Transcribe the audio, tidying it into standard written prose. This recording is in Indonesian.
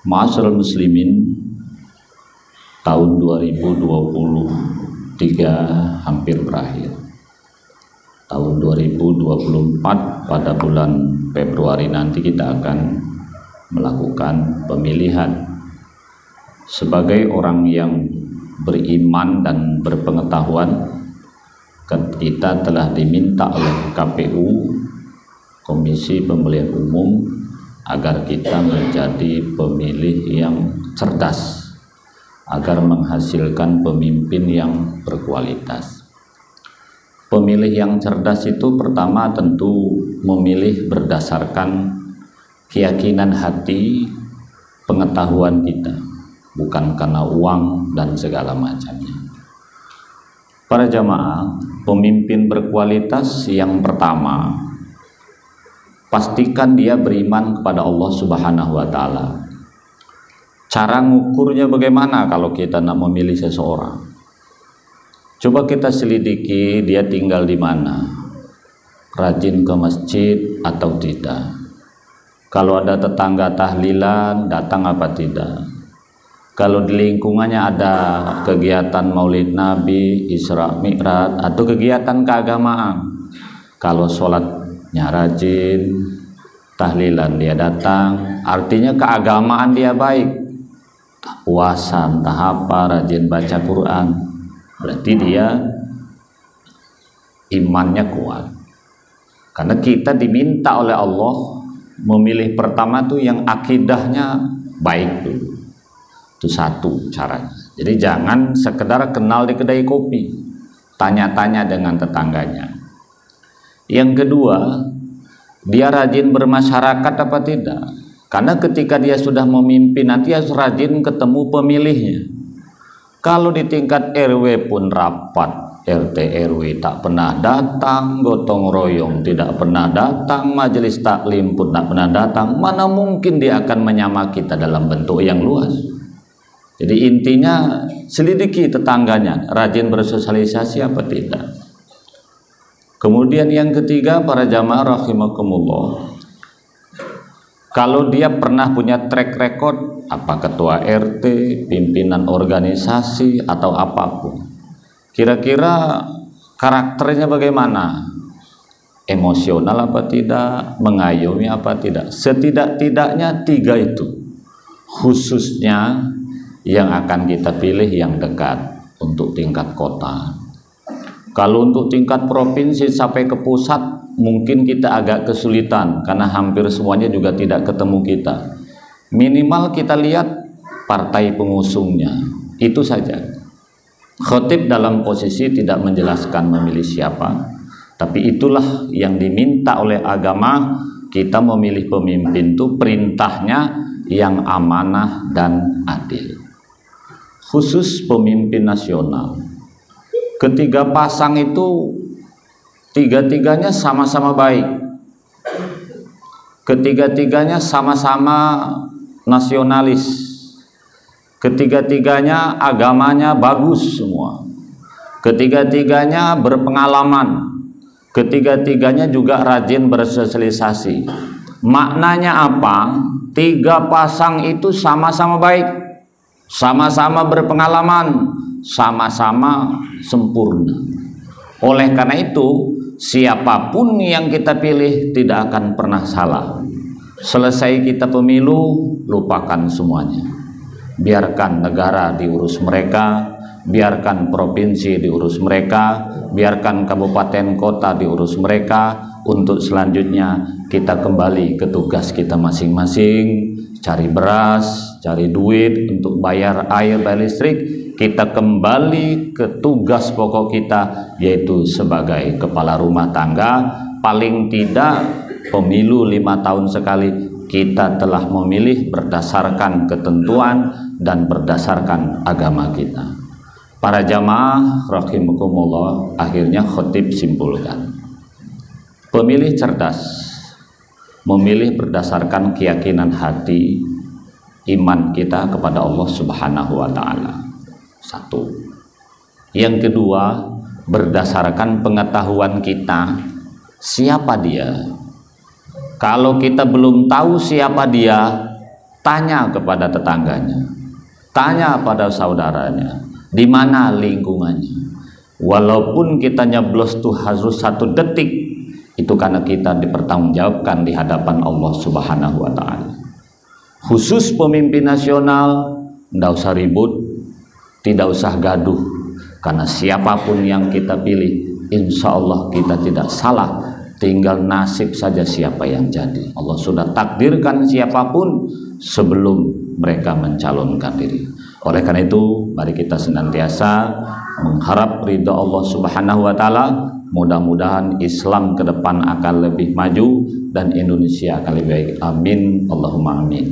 Ma'asyiral muslimin, tahun 2023 hampir berakhir. Tahun 2024 pada bulan Februari nanti kita akan melakukan pemilihan. Sebagai orang yang beriman dan berpengetahuan, kita telah diminta oleh KPU, Komisi Pemilihan Umum, agar kita menjadi pemilih yang cerdas, agar menghasilkan pemimpin yang berkualitas. Pemilih yang cerdas itu pertama tentu memilih berdasarkan keyakinan hati, pengetahuan kita, bukan karena uang dan segala macamnya. Para jamaah, pemimpin berkualitas yang pertama, pastikan dia beriman kepada Allah Subhanahu wa Ta'ala. Cara ngukurnya bagaimana kalau kita nak memilih seseorang? Coba kita selidiki dia tinggal di mana, rajin ke masjid atau tidak. Kalau ada tetangga tahlilan, datang apa tidak. Kalau di lingkungannya ada kegiatan Maulid Nabi, Isra Mi'raj, atau kegiatan keagamaan, kalau sholatnya rajin, tahlilan dia datang, artinya keagamaan dia baik. Puasa entah apa, rajin baca Quran, berarti dia imannya kuat. Karena kita diminta oleh Allah memilih pertama tuh yang akidahnya baik dulu. Itu satu caranya. Jadi jangan sekedar kenal di kedai kopi, tanya-tanya dengan tetangganya. Yang kedua, dia rajin bermasyarakat apa tidak? Karena ketika dia sudah memimpin, nanti harus rajin ketemu pemilihnya. Kalau di tingkat RW pun rapat, RT RW tak pernah datang, gotong royong tidak pernah datang, majelis taklim pun tak pernah datang, mana mungkin dia akan menyama kita dalam bentuk yang luas. Jadi intinya selidiki tetangganya, rajin bersosialisasi apa tidak. Kemudian yang ketiga, para jamaah rahimakumullah, kalau dia pernah punya track record, apa ketua RT, pimpinan organisasi atau apapun, kira-kira karakternya bagaimana? Emosional apa tidak? Mengayomi apa tidak? Setidak-tidaknya tiga itu, khususnya yang akan kita pilih yang dekat untuk tingkat kota. Kalau untuk tingkat provinsi sampai ke pusat mungkin kita agak kesulitan karena hampir semuanya juga tidak ketemu kita. Minimal kita lihat partai pengusungnya, itu saja. Khotib dalam posisi tidak menjelaskan memilih siapa, tapi itulah yang diminta oleh agama. Kita memilih pemimpin itu perintahnya yang amanah dan adil. Khusus pemimpin nasional, ketiga pasang itu tiga-tiganya sama-sama baik, ketiga-tiganya sama-sama nasionalis, ketiga-tiganya agamanya bagus semua, ketiga-tiganya berpengalaman, ketiga-tiganya juga rajin bersosialisasi. Maknanya apa? Tiga pasang itu sama-sama baik, sama-sama berpengalaman, sama-sama sempurna. Oleh karena itu, siapapun yang kita pilih tidak akan pernah salah. Selesai kita pemilu, lupakan semuanya. Biarkan negara diurus mereka, biarkan provinsi diurus mereka, biarkan kabupaten kota diurus mereka. Untuk selanjutnya kita kembali ke tugas kita masing-masing, cari beras, cari duit untuk bayar air, bayar listrik. Kita kembali ke tugas pokok kita, yaitu sebagai kepala rumah tangga. Paling tidak pemilu 5 tahun sekali kita telah memilih berdasarkan ketentuan dan berdasarkan agama kita. Para jamaah rahimakumullah, akhirnya khotib simpulkan, pemilih cerdas, memilih berdasarkan keyakinan hati, iman kita kepada Allah Subhanahu wa Ta'ala. Satu. Yang kedua, berdasarkan pengetahuan kita, siapa dia. Kalau kita belum tahu siapa dia, tanya kepada tetangganya, tanya pada saudaranya, di mana lingkungannya. Walaupun kita nyeblos tuh harus 1 detik, itu karena kita dipertanggungjawabkan di hadapan Allah Subhanahu wa Ta'ala. Khusus pemimpin nasional, tidak usah ribut, tidak usah gaduh, karena siapapun yang kita pilih, insya Allah kita tidak salah, tinggal nasib saja siapa yang jadi. Allah sudah takdirkan siapapun sebelum mereka mencalonkan diri. Oleh karena itu, mari kita senantiasa mengharap ridha Allah Subhanahu wa Ta'ala. Mudah-mudahan Islam ke depan akan lebih maju dan Indonesia akan lebih baik. Amin, Allahumma amin.